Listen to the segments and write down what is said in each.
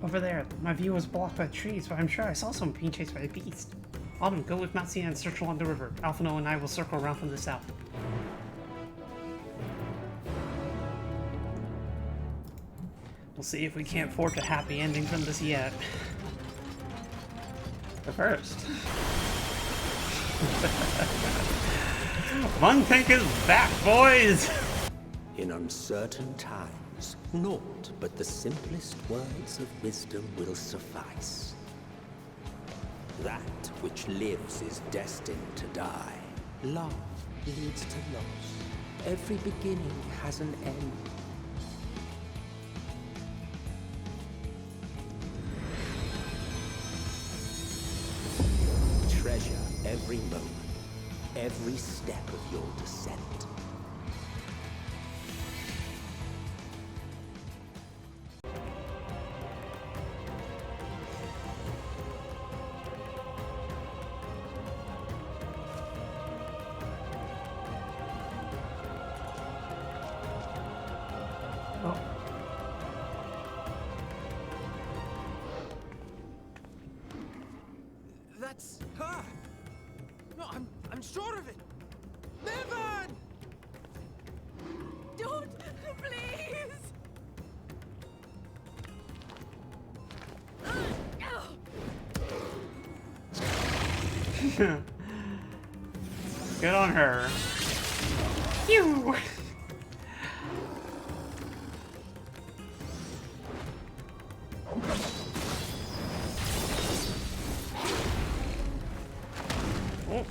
Over there, my view was blocked by trees, but I'm sure I saw someone being chased by a beast. Autumn, go with Matsuya and search along the river. Alphino and I will circle around from the south. We'll see if we can't forge a happy ending from this yet. But first... One tank is back, boys! In uncertain times, naught but the simplest words of wisdom will suffice. That which lives is destined to die. Love leads to loss. Every beginning has an end. Treasure every moment, every step of your descent. That's her! No, I'm sure of it! Bevan! Don't, please! Good on her. Phew! Oh.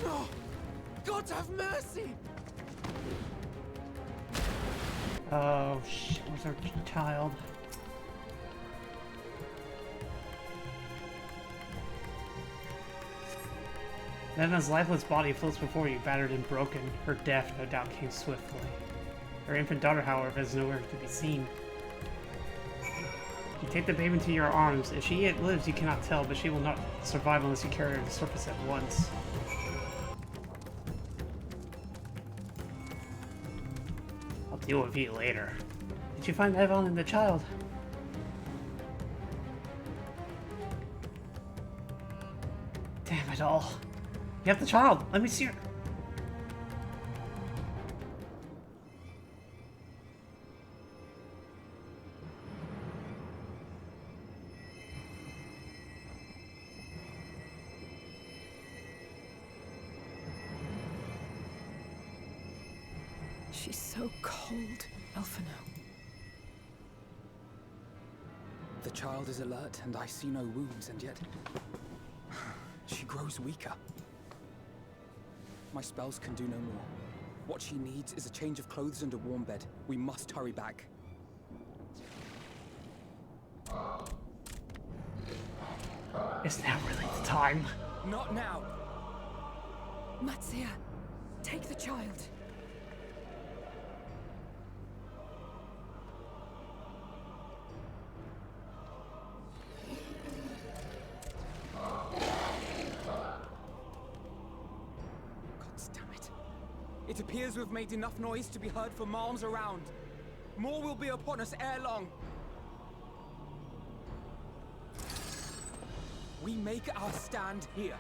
No! God have mercy! Oh, shit, where's our child? Neva's lifeless body floats before you, battered and broken. Her death, no doubt, came swiftly. Her infant daughter, however, is nowhere to be seen. You take the babe into your arms. If she yet lives, you cannot tell, but she will not survive unless you carry her to the surface at once. I'll deal with you later. Did you find Evan and the child? Damn it all. You have the child. Let me see her. She's so cold, Alphino. The child is alert, and I see no wounds, and yet... she grows weaker. My spells can do no more. What she needs is a change of clothes and a warm bed. We must hurry back. Is now really the time? Not now! Matsuya, take the child. It appears we've made enough noise to be heard for miles around. More will be upon us ere long. We make our stand here.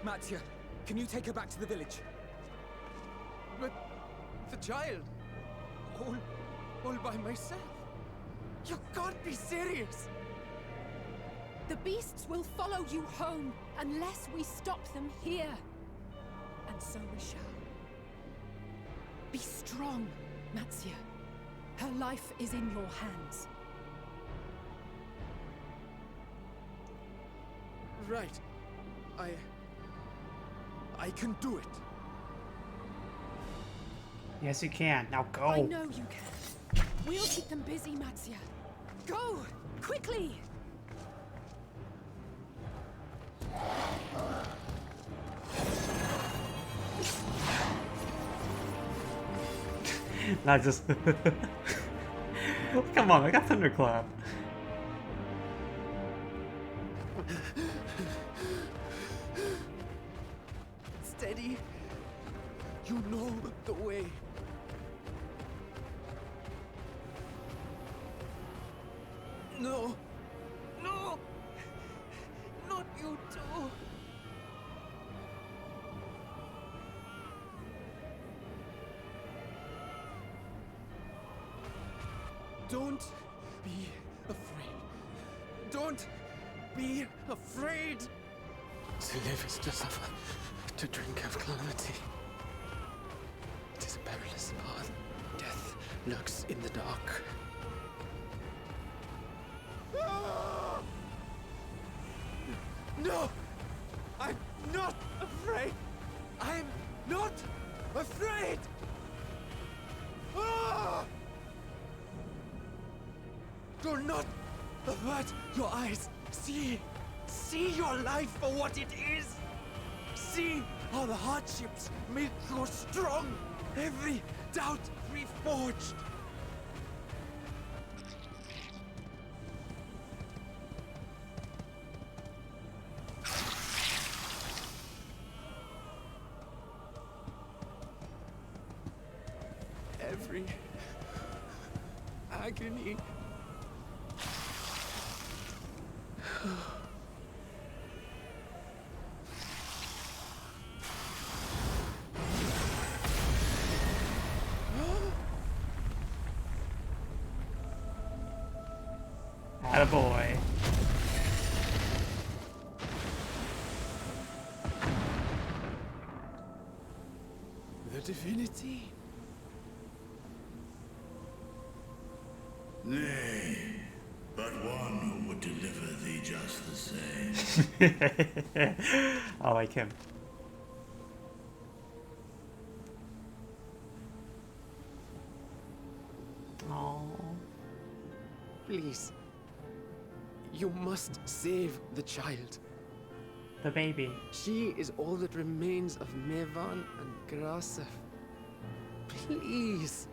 Matsuya, can you take her back to the village? But the child, all by myself. You can't be serious. The beasts will follow you home unless we stop them here. And so we shall. Be strong, Matsuya. Her life is in your hands. Right. I can do it. Yes, you can. Now go. I know you can. We'll keep them busy, Matsuya. Go! Quickly! Not just... Come on, I got Thunderclap. Steady. You know the way. No. No. Not you too. Don't be afraid. Don't be afraid. To live is to suffer, to drink of calamity. It is a perilous path. Death lurks in the dark. No! I'm not afraid! I'm not afraid! Ah! Do not avert your eyes. See your life for what it is. See how the hardships make you strong. Every doubt reforged. Every agony. Attaboy. The divinity. Nay, but one who would deliver thee just the same. I like him. Oh, Please. You must save the child. the baby. She is all that remains of Mevan and Grasef. Please.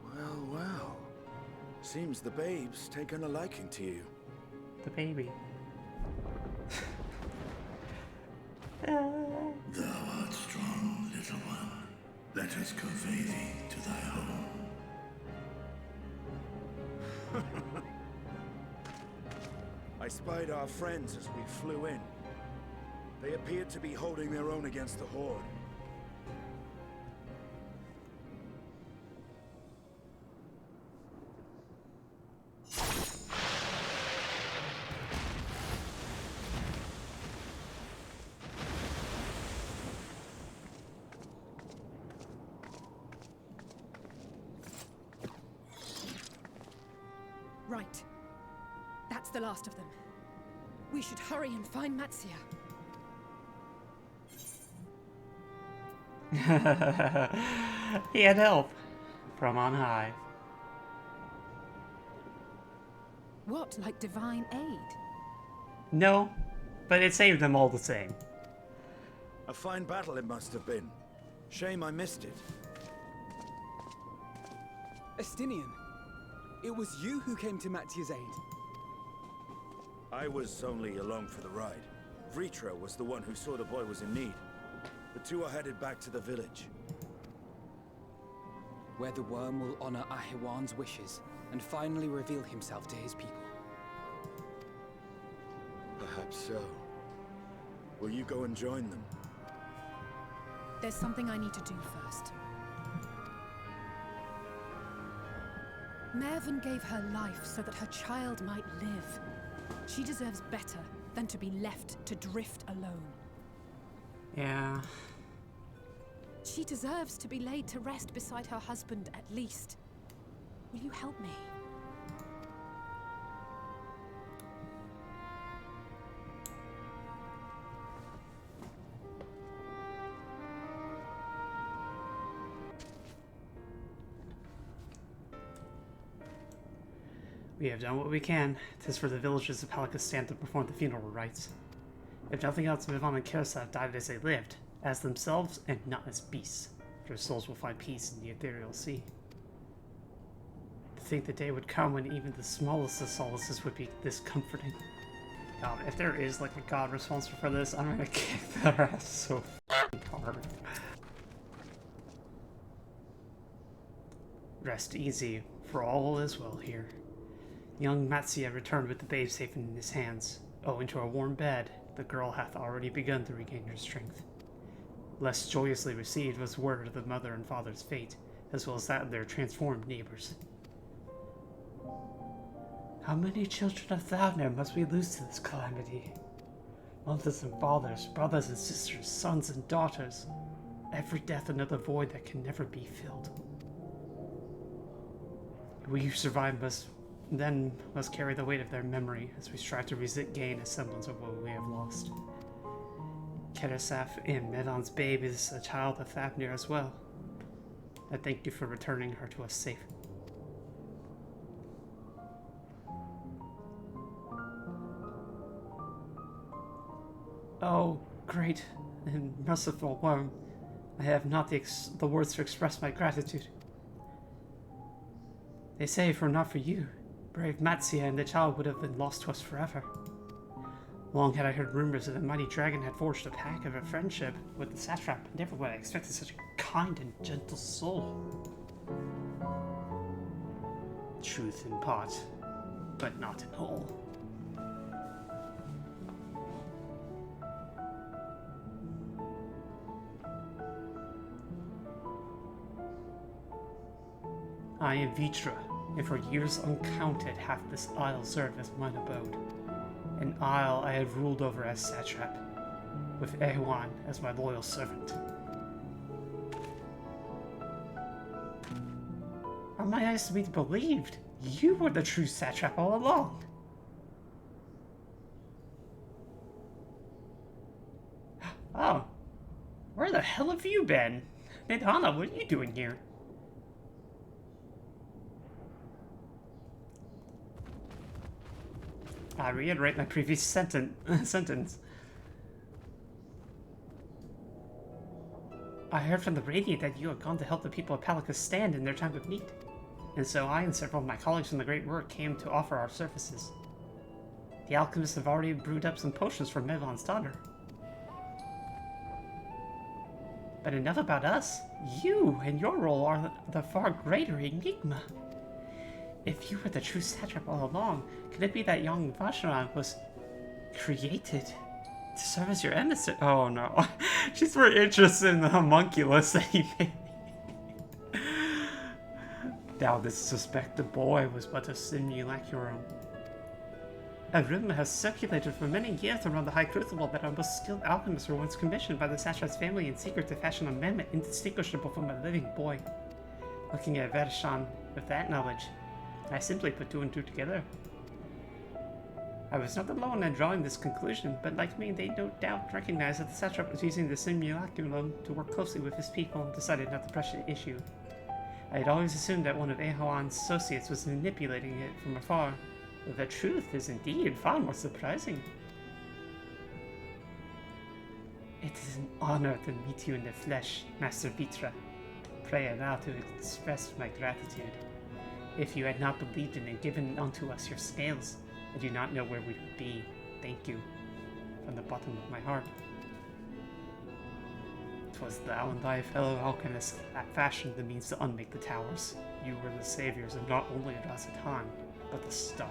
Well, well. Seems the babe's taken a liking to you. The baby. Thou art strong, little one. Let us convey thee to thy home. I spied our friends as we flew in. They appeared to be holding their own against the Horde. Right. That's the last of them. We should hurry and find Matsia. He had help from on high. What, like divine aid? No, but it saved them all the same. A fine battle it must have been. Shame I missed it. Estinian, it was you who came to Matia's aid. I was only along for the ride. Vritra was the one who saw the boy was in need. The two are headed back to the village. Where the worm will honor Ahiwan's wishes and finally reveal himself to his people. Perhaps so. Will you go and join them? There's something I need to do first. Mervyn gave her life so that her child might live. She deserves better than to be left to drift alone. Yeah. She deserves to be laid to rest beside her husband, at least. Will you help me? We have done what we can. 'Tis for the villagers of Palaka stand to perform the funeral rites. If nothing else, Vivan and Karasav died as they lived, as themselves and not as beasts. Their souls will find peace in the ethereal sea. To think the day would come when even the smallest of solaces would be this comforting. God, if there is like a god responsible for this, I'm gonna kick their ass so f***ing hard. Rest easy, for all is well here. Young Matsuya returned with the babe safe in his hands. Owing to a warm bed, the girl hath already begun to regain her strength. Less joyously received was word of the mother and father's fate, as well as that of their transformed neighbors. How many children of Thavner must we lose to this calamity? Mothers and fathers, brothers and sisters, sons and daughters. Every death another void that can never be filled. We who survive must carry the weight of their memory as we strive to regain a semblance of what we have lost. Kerasaf and Medon's babe is a child of Thavnir as well. I thank you for returning her to us safe. Oh, great and merciful one. I have not the words to express my gratitude. They say if it were not for you, brave Matsuya and the child would have been lost to us forever. Long had I heard rumors that the mighty dragon had forged a pact of a friendship with the satrap, but never would I expected such a kind and gentle soul. Truth in part, but not in whole. I am Vitra, and for years uncounted hath this isle served as mine abode. An isle I have ruled over as satrap, with Ehuan as my loyal servant. Are my eyes to be believed? You were the true satrap all along. Oh, where the hell have you been? Nidhana, what are you doing here? I reiterate my previous sentence. I heard from the Radiant that you had gone to help the people of Palaka stand in their time of need. And so I and several of my colleagues from the Great Work came to offer our services. The alchemists have already brewed up some potions for Mevon's daughter. But enough about us. You and your role are the far greater enigma. If you were the true satrap all along, could it be that young Vacheron was created to serve as your emissary? Oh no, she's more interested in the homunculus that he made. Thou didst suspect the boy was but a simulacrum. A rumor has circulated for many years around the High Crucible that our most skilled alchemists were once commissioned by the satrap's family in secret to fashion a mammoth indistinguishable from a living boy. Looking at Vacheron with that knowledge, I simply put two and two together. I was not alone in drawing this conclusion, but like me, they no doubt recognized that the satrap was using the simulacrum to work closely with his people and decided not to press the issue. I had always assumed that one of Ehoan's associates was manipulating it from afar, but the truth is indeed far more surprising. It is an honor to meet you in the flesh, Master Vitra. Pray allow to express my gratitude. If you had not believed in and given unto us your scales, I do not know where we would be. Thank you, from the bottom of my heart. 'Twas thou and thy fellow alchemists that fashioned the means to unmake the towers. You were the saviors of not only Radz-at-Han, but the star.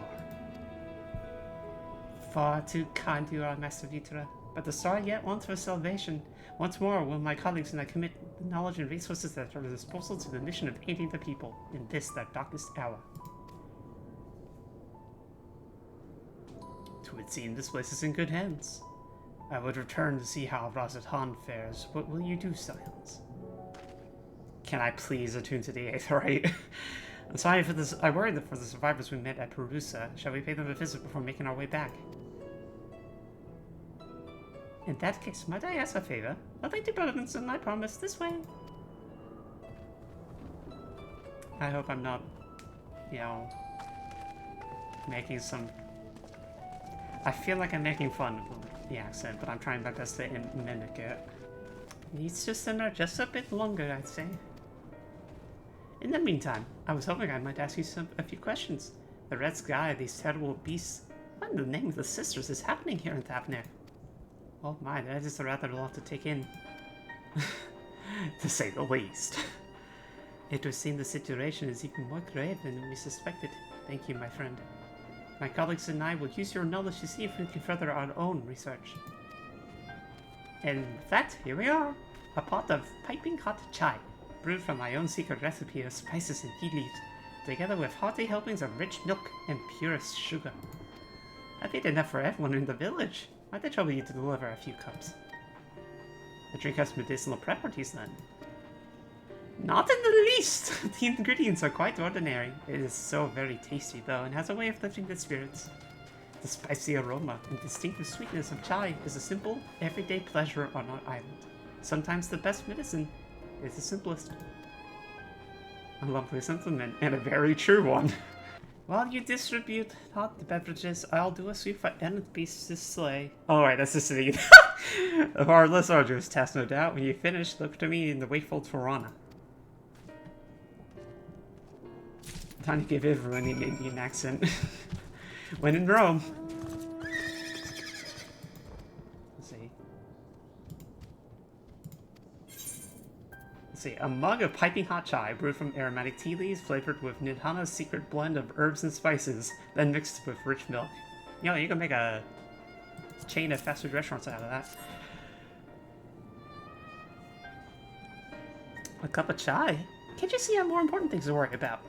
Far too kind you are, Master Vitra, but the star yet wants for salvation. Once more will my colleagues and I commit the knowledge and resources that are at our disposal to the mission of aiding the people in this their darkest hour. It would seem this place is in good hands. I would return to see how Radz-at-Han fares. What will you do, Scions? Can I please attune to the Aetherite? I'm sorry for this. I worried for the survivors we met at Perusa. Shall we pay them a visit before making our way back? In that case, might I ask a favor? Nothing too burdensome, I promise. This way. I hope I'm not, you know, making some... I feel like I'm making fun of the accent, but I'm trying my best to mimic it. Needs to simmer just a bit longer, I'd say. In the meantime, I was hoping I might ask you a few questions. The Red Sky, these terrible beasts. What in the name of the sisters is happening here in Thavner? Oh my, that is a rather lot to take in. To say the least. It would seem the situation is even more grave than we suspected. Thank you, my friend. My colleagues and I will use your knowledge to see if we can further our own research. And with that, here we are. A pot of piping hot chai, brewed from my own secret recipe of spices and tea leaves, together with hearty helpings of rich milk and purest sugar. I've made enough for everyone in the village. Why'd they trouble you to deliver a few cups? The drink has medicinal properties then. Not in the least! The ingredients are quite ordinary. It is so very tasty though, and has a way of lifting the spirits. The spicy aroma and distinctive sweetness of chai is a simple, everyday pleasure on our island. Sometimes the best medicine is the simplest. A lovely sentiment, and a very true one. While you distribute hot beverages, I'll do a sweep for Endbeast's sleigh. Oh right, that's the city. A far less arduous task, no doubt. When you finish, look to me in the wakeful Tirana. Time to give everyone an Indian accent. When in Rome. Let's see. Let's see. A mug of piping hot chai brewed from aromatic tea leaves flavored with Nidhana's secret blend of herbs and spices, then mixed with rich milk. You know, you can make a chain of fast food restaurants out of that. A cup of chai? Can't you see I have more important things to worry about?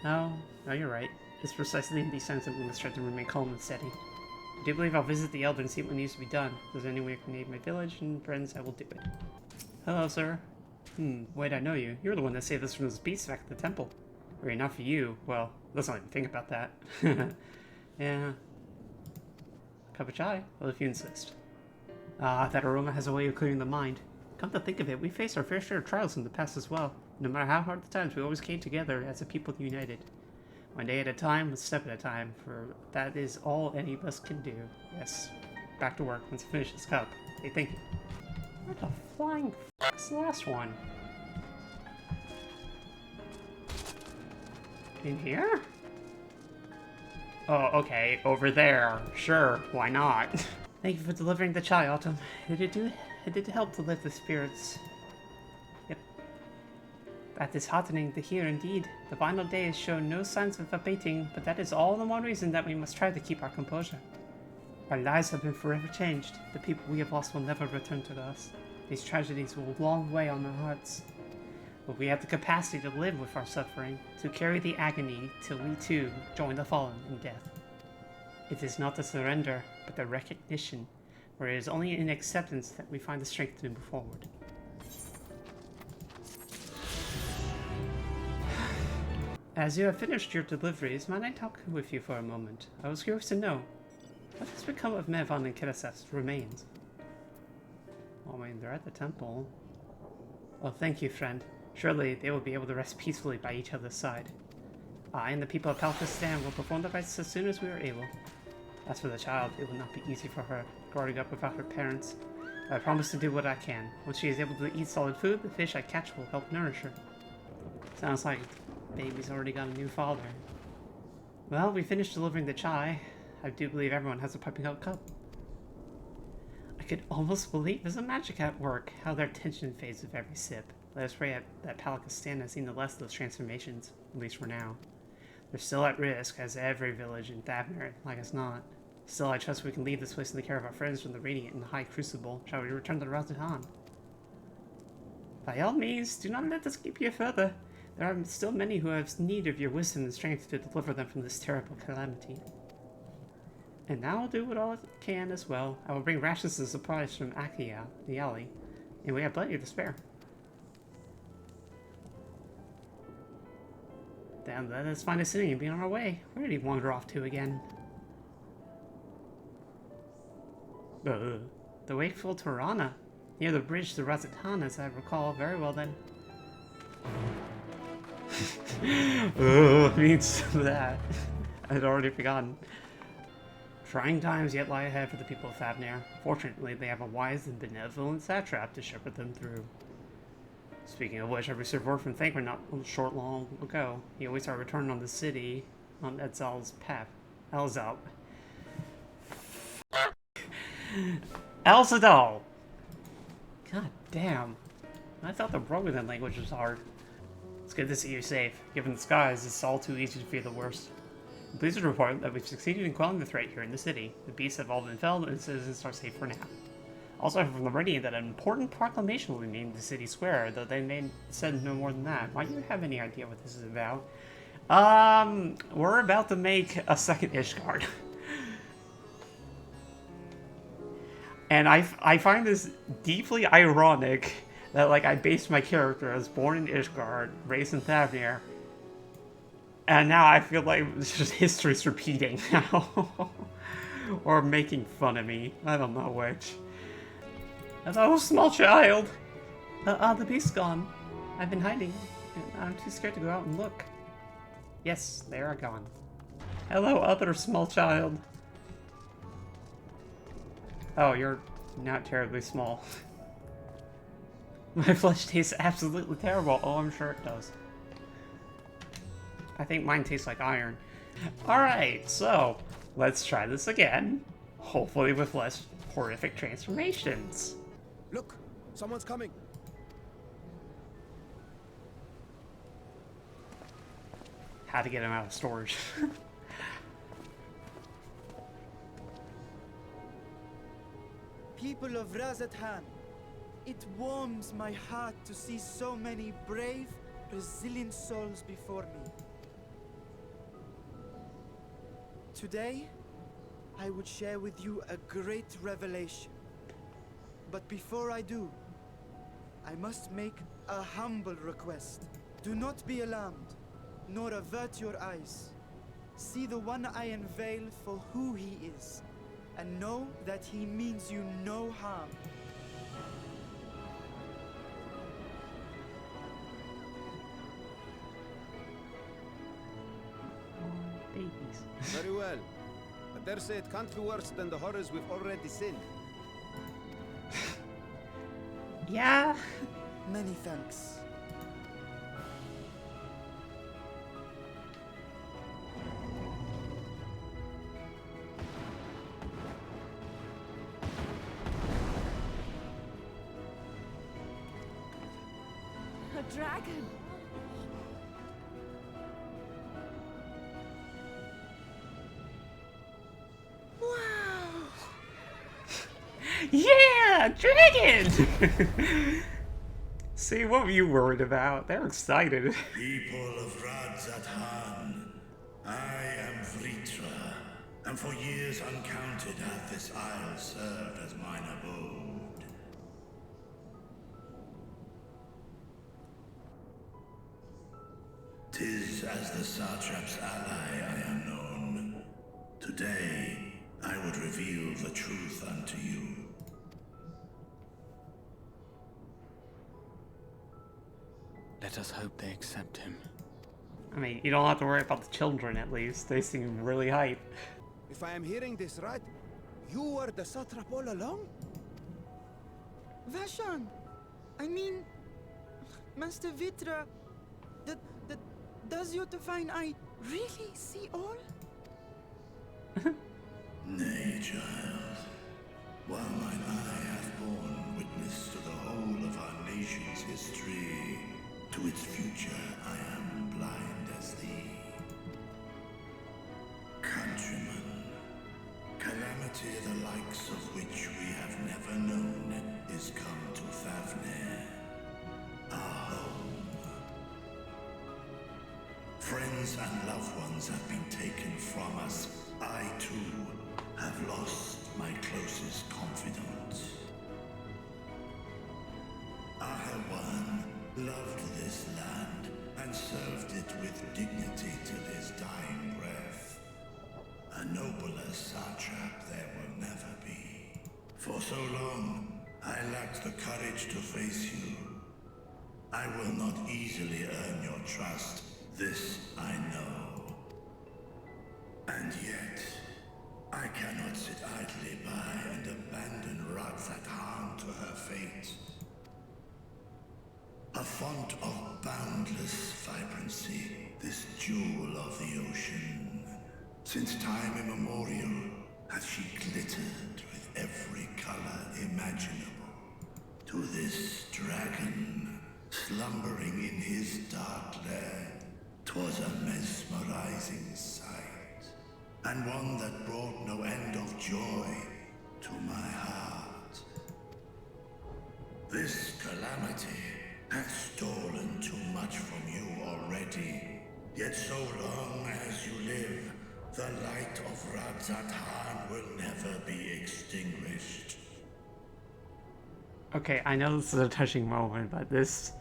No, you're right. It's precisely in these times that we must try to remain calm and steady. I do believe I'll visit the Elder and see what needs to be done. If there's any way I can aid my village and friends, I will do it. Hello, sir. Wait, I know you. You're the one that saved us from those beasts back at the temple. Or not for you. Well, let's not even think about that. Yeah. Cup of chai? Well, if you insist. Ah, that aroma has a way of clearing the mind. Come to think of it, we faced our fair share of trials in the past as well. No matter how hard the times, we always came together as a people united. One day at a time, one step at a time, for that is all any of us can do. Yes, back to work. Let's finish this cup. Hey, thank you. What the flying f***'s the last one? In here? Oh, okay, over there. Sure, why not? Thank you for delivering the chai, Autumn. It did help to lift the spirits. Yep. That is heartening to hear indeed. The final day has shown no signs of abating, but that is all the more reason that we must try to keep our composure. Our lives have been forever changed. The people we have lost will never return to us. These tragedies will long weigh on our hearts. But we have the capacity to live with our suffering, to carry the agony till we too join the fallen in death. It is not a surrender, but a recognition, where it is only in acceptance that we find the strength to move forward. As you have finished your deliveries, might I talk with you for a moment? I was curious to know, what has become of Mevan and Kiraseth's remains? Oh, I mean, they're at the temple. Oh, thank you, friend. Surely they will be able to rest peacefully by each other's side. I and the people of Palaka will perform the rites as soon as we are able. As for the child, it will not be easy for her, growing up without her parents. I promise to do what I can. Once she is able to eat solid food, the fish I catch will help nourish her. Sounds like baby's already got a new father. Well, we finished delivering the chai. I do believe everyone has a piping hot cup. I could almost believe there's a magic at work, how their tension fades with every sip. Let us pray that Palaka has seen the less of those transformations, at least for now. They're still at risk, as every village in Thavner, like as not. Still, I trust we can leave this place in the care of our friends from the Radiant and the High Crucible. Shall we return to Radz-at-Han? By all means, do not let this keep you further. There are still many who have need of your wisdom and strength to deliver them from this terrible calamity. And now I'll do what all I can as well. I will bring rations as a surprise from Akia, the alley, and we have plenty to spare. Then let us find a city and be on our way. Where did he wander off to again? The wakeful Tirana, near the bridge to Radz-at-Han, as I recall. Very well then. Means that. I'd already forgotten. Trying times yet lie ahead for the people of Fandaniel. Fortunately, they have a wise and benevolent satrap to shepherd them through. Speaking of which, I received word from Thancred not long ago. He awaits our return on the city on Edzal's path. Elzal. Elzadal! God damn. I thought the Romulan language was hard. It's good to see you safe. Given the skies, it's all too easy to fear the worst. I'm pleased to report that we've succeeded in quelling the threat here in the city. The beasts have all been felled, and citizens are safe for now. Also, I heard from the Meridian that an important proclamation will be made in the city square, though they said no more than that. Why do you have any idea what this is about? We're about to make a second Ishgard. And I find this deeply ironic that, like, I based my character as born in Ishgard, raised in Fandaniel, and now I feel like it's just history's repeating now. Or making fun of me. I don't know which. Hello, small child! The beast's gone. I've been hiding, and I'm too scared to go out and look. Yes, they are gone. Hello, other small child. Oh, you're not terribly small. My flesh tastes absolutely terrible. Oh, I'm sure it does. I think mine tastes like iron. Alright, so let's try this again. Hopefully with less horrific transformations. Look, someone's coming. How to get him out of storage. People of Radz-at-Han, it warms my heart to see so many brave, resilient souls before me. Today, I would share with you a great revelation. But before I do, I must make a humble request. Do not be alarmed, nor avert your eyes. See the one I unveil for who he is, and know that he means you no harm. Babies. Very well. I dare say it can't be worse than the horrors we've already seen. Yeah. Many thanks. A dragon! Yeah! Dragon! See, what were you worried about? They're excited. People of Radz-at-Han, I am Vritra, and for years uncounted hath this isle served as mine abode. 'Tis as the satrap's ally I am known. Today, I would reveal the truth unto you. Let us hope they accept him. I mean, you don't have to worry about the children, at least. They seem really hype. If I am hearing this right, you were the satrap all along? Vashan! I mean, Master Vitra, does your divine eye really see all? Nay, child. While mine eye hath borne witness to the whole of our nation's history, to its future I am blind as thee. Countrymen, calamity the likes of which we have never known is come to Fandaniel, our home. Friends and loved ones have been taken from us. I, too, have lost my closest confidant. Ahawan loved this land and served it with dignity till his dying breath. A nobler satrap there will never be. For so long, I lacked the courage to face you. I will not easily earn your trust. This I know. And yet, I cannot sit idly by and abandon Radz-at-Han to her fate. A font of boundless vibrancy, this jewel of the ocean. Since time immemorial, hath she glittered with every color imaginable. To this dragon, slumbering in his dark lair, 'twas a mesmerizing sight, and one that brought no end of joy to my heart. This calamity hath stolen too much from you already, yet so long as you live, the light of Radz-at-Han will never be extinguished. Okay, I know this is a touching moment, but this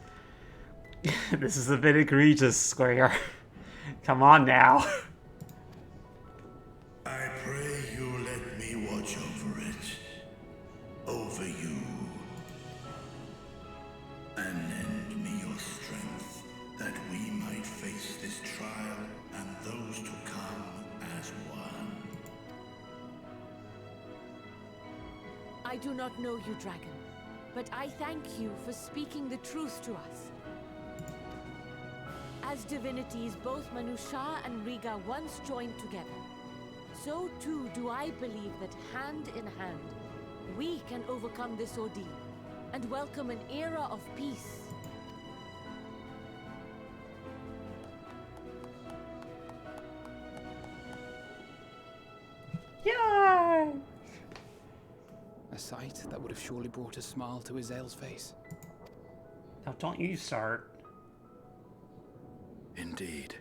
is a bit egregious, Square. Come on now. I pray you let me watch over it. Over you. And lend me your strength, that we might face this trial and those to come as one. I do not know you, dragon, but I thank you for speaking the truth to us. As divinities, both Manusha and Riga once joined together, so too do I believe that hand in hand, we can overcome this ordeal and welcome an era of peace. Yay! A sight that would have surely brought a smile to Azael's face. Now don't you start. Indeed.